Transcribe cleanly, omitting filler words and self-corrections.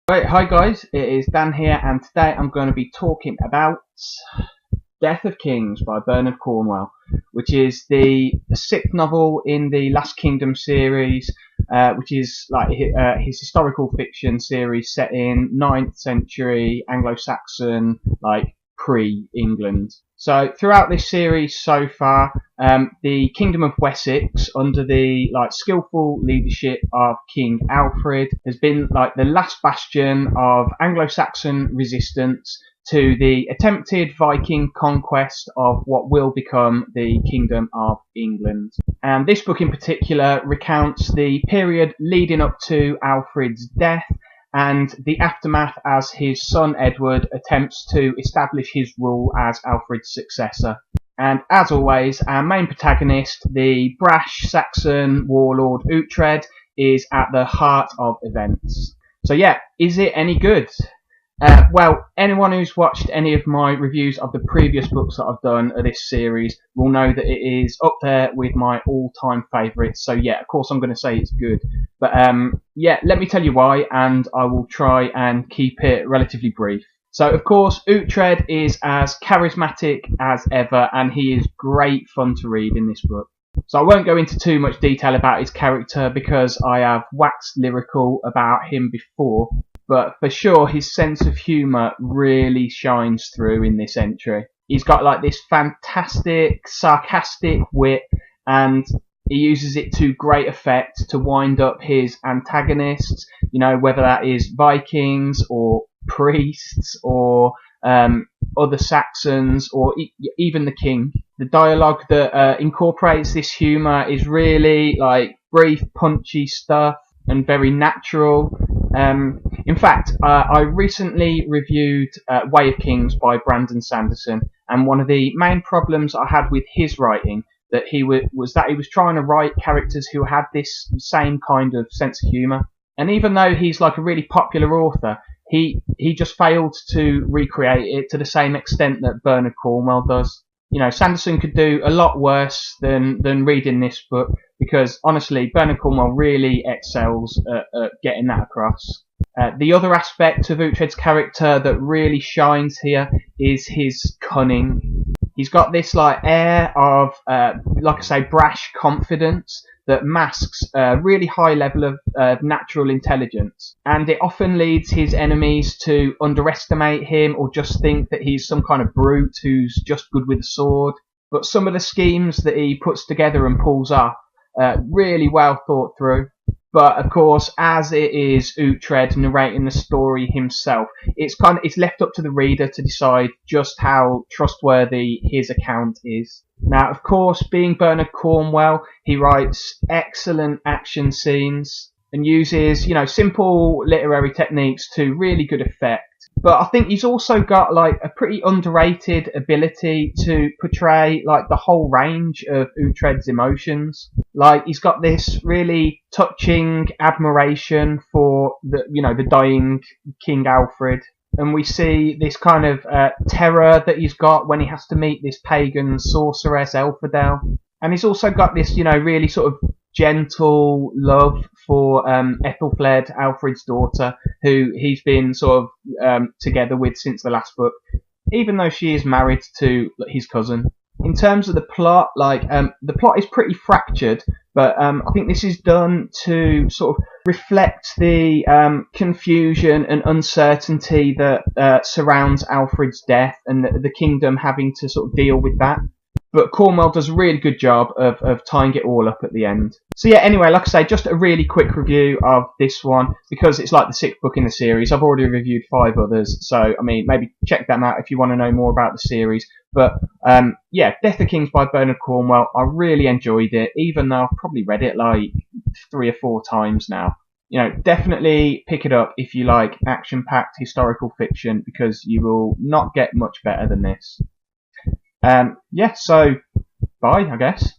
Right, hi guys, it is Dan here, and today I'm going to be talking about Death of Kings by Bernard Cornwell, which is the sixth novel in the Last Kingdom series, which is like his historical fiction series set in 9th century Anglo-Saxon, like pre-England. So throughout this series so far, the Kingdom of Wessex, under the skillful leadership of King Alfred, has been like the last bastion of Anglo-Saxon resistance to the attempted Viking conquest of what will become the Kingdom of England. And this book in particular recounts the period leading up to Alfred's death and the aftermath as his son Edward attempts to establish his rule as Alfred's successor. And as always, our main protagonist, the brash Saxon warlord Uhtred, is at the heart of events. So yeah, is it any good? Well, anyone who's watched any of my reviews of the previous books that I've done of this series will know that it is up there with my all-time favourites. So yeah, of course I'm going to say it's good. But yeah, let me tell you why, and I will try and keep it relatively brief. So of course, Uhtred is as charismatic as ever, and he is great fun to read in this book. So I won't go into too much detail about his character because I have waxed lyrical about him before. But for sure, his sense of humour really shines through in this entry. He's got like this fantastic, sarcastic wit, and he uses it to great effect to wind up his antagonists, you know, whether that is Vikings or priests or other Saxons or even the king. The dialogue that incorporates this humour is really like brief, punchy stuff and very natural. In fact, I recently reviewed Way of Kings by Brandon Sanderson, and one of the main problems I had with his writing was that he was trying to write characters who had this same kind of sense of humour. And even though he's like a really popular author, he just failed to recreate it to the same extent that Bernard Cornwell does. You know, Sanderson could do a lot worse than reading this book, because honestly, Bernard Cornwell really excels at getting that across. The other aspect of Uhtred's character that really shines here is his cunning. He's got this like air of, like I say, brash confidence that masks a really high level of natural intelligence, and it often leads his enemies to underestimate him or just think that he's some kind of brute who's just good with a sword. But some of the schemes that he puts together and pulls off, really well thought through. But of course, as it is Uhtred narrating the story himself, it's left up to the reader to decide just how trustworthy his account is. Now, of course, being Bernard Cornwell, he writes excellent action scenes and uses, you know, simple literary techniques to really good effect. But I think he's also got like a pretty underrated ability to portray like the whole range of Uhtred's emotions. Like he's got this really touching admiration for the dying King Alfred. And we see this kind of terror that he's got when he has to meet this pagan sorceress, Alfred. And he's also got this, you know, really sort of gentle love for Ethelfled, Alfred's daughter, who he's been sort of together with since the last book, even though she is married to his cousin. In terms of the plot, the plot is pretty fractured, but I think this is done to sort of reflect the confusion and uncertainty that surrounds Alfred's death and the kingdom having to sort of deal with that. But Cornwell does a really good job of tying it all up at the end. So yeah, anyway, like I say, just a really quick review of this one, because it's like the sixth book in the series. I've already reviewed 5 others, so I mean, maybe check them out if you want to know more about the series. But yeah, Death of Kings by Bernard Cornwell, I really enjoyed it, even though I've probably read it like 3 or 4 times now. You know, definitely pick it up if you like action-packed historical fiction, because you will not get much better than this. Yeah, so bye, I guess.